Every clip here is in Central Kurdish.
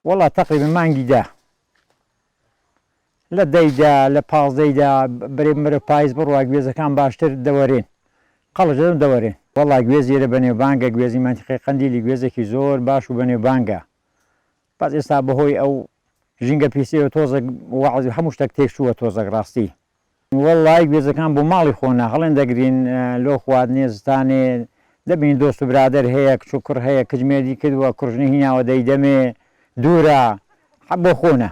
وەڵا تەقریبا مانگی دا لە دەیدا لە 15دا برێ پاییز بڕوا گوێزەکان باشتر دەوەرێن قەڵەش دەدەم دەوەرێن وەڵا گوێز ئێرە بەنێوبانگە گوێزی مانتیقی قەندیلی گوێزێکی زۆر باش و بەنێوبانگە باز ئێستا بەهۆی ئەو ژینگە پیسەوە تۆزێک وەعزی هەموو شتێک تێکچووە تۆزێک ڕاستی وەڵای گوێزەکان بۆ ماڵی خۆنا هەڵێن دەگرین لۆ خواردنێ زستانێ دەبین دۆست و برادەر هەیە کچ و کوڕ هەیە کجمێردی کردووە کوڕژنی هیناوە دەیدەمێ دوورە بۆ خۆنە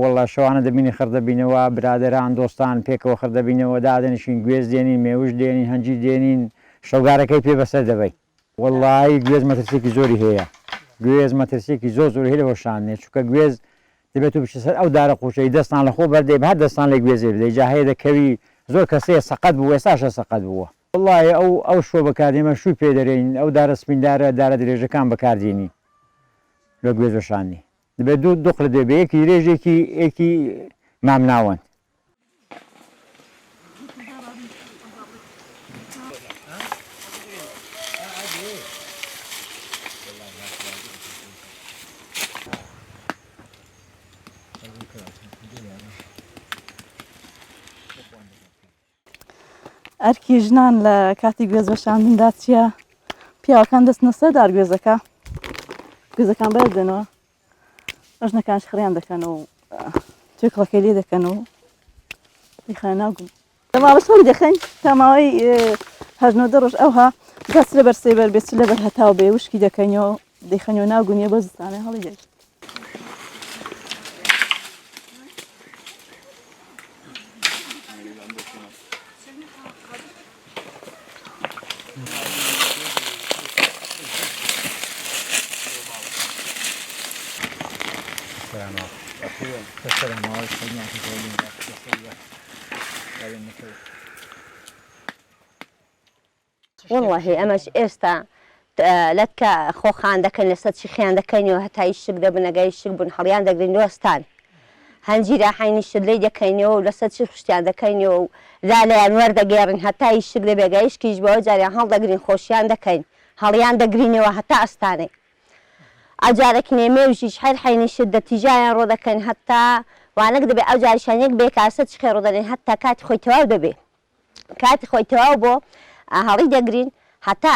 وەڵا شەوانە دەبینی خردەبینەوە برادەران دۆستان پێکەوە خردەبینەوە دادەنیشین گوێز دێنین مێوش دێنین هەنجی دێنین شەوگارەکەی پێ بەسەر دەبەی وەڵای گوێز مەترسێکی زۆری هەیە گوێز مەترسێکی زۆر هەیە لەوە شانێ چونکە گوێز دەبێت و بچە سەر ئەو دارە قوچەی دەستان لە خۆ بەردەی هەر دەستان لە گوێزێ بدەی جا هەیە دەکەوی زۆر کەسەیە سەقەت بوو ئێستاشە سەقەت بووە وەڵای ئەو شۆ بەکاردێمە شووی پێ دەرێن ئەو دارە سپیندارە دارە درێژەکان بەکاردێنی لە گوێزەشانی دەبێت دوو دوقل دەبێ یەکی درێژێکی ئێکی مامناوەند ئەرکی ژنان لە کاتی گوێز بەشاندندا چییە؟ پیاوەکان دەستنە سەردار گوێزەکە گوێزەکان بەردێنەوە ژنەکانش خڕیان دەکەن و توێکڵەکەی لێ دەکەن و دیخە ناگوم تەماوە سۆڵی دەخەین تاماوەی هەژنۆدە ڕۆژ ئەوها دەس لە بەرسێبەر بێت لە بەر هەتاو بێ وشکی دەکەنەوە دەیخەنەوە ناگونیە بە زستانە هەڵی دەیت والله ئەمەش ئێستا لەتکە خۆخان دەکەن لەسەر چیخیان دەکەینەوە هەتایی شک دەبن ئەگەی شک بوون هەڵیان دەگرین وەستان هەنجیرە حینی شلەی دەکەینەوە و لەسەر چی خوشتیان دەکەینەوە و لالەیان وەردەگێڕن هەتایی شک دەبێ گەیشتیش بەوە جاریان هەڵدەگرین خۆشیان دەکەین هەڵیان دەگرینەوە هەتا ئەستانێ ئەجارێک نێمێژیش هەر حینی شت دەتیژایان ڕۆ دەکەن هەتا وانەک دەبێ ئەو جاریشانێک بێ کاسە چخێ ڕۆدەنێن هەتا کاتی خۆی تەواو دەبێ کاتی خۆی تەواو بۆ هەڵی دەگرین هەتا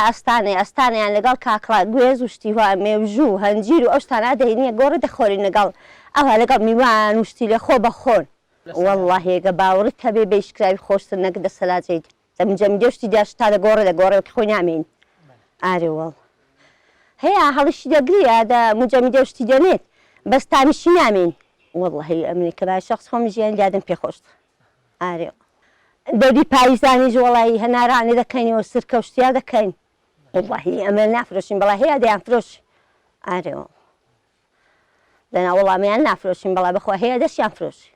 ئەستانیان لەگەڵ کاکڵا گوێز و شتیوا مێوژوو هەنجیر و ئەو شتانە دەهێنیە گۆڕە دەخۆرین لەگەڵ ئەوها لەگەڵ میوان وشتی لە خۆ بەخۆن والله هێگە باوەڕت هەبێ بە ئیشکراوی خۆشتر نەک دەسەلاجێت دەمجەمیدەشتی داشتا دەگۆڕە دەگۆڕێکی خۆی نامێن ئارێ وەڵ هەیە هەڵیشی دەگریە دە مجەمیدەشتی دەنێت بەستانیشی نامێن والله ئەمنی کە با شخص خۆم ژیان دادم پێخۆشت ئارێ دەوری پاییزانیش وەڵی هەنارانێ دەکەینەوە سرکە و شتیا دەکەین وڵڵاهی ئەمە نافرۆشین بەڵا هەیە دەیان فرۆش ئارێەوە دەنا وەڵامیان نافرۆشین بەڵا بەخوا هەیە دەستیان فرۆشی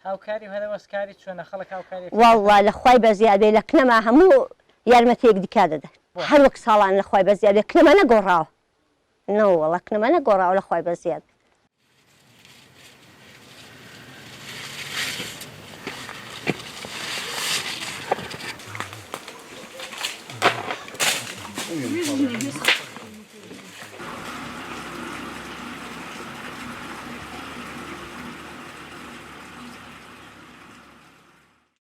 هاوکاری هەرەوەسکاری چۆنە خەڵک هاوکاری وەڵڵا لە خوای بەزیادێ لە کنەما هەموو یارمەتێک دیکا دەدەن هەر وەک ساڵان لە خوای بەزیادێ کنەمە نەگۆڕاوە نەوەڵە کنەمە نەگۆڕاوە لە خوای بەزیاد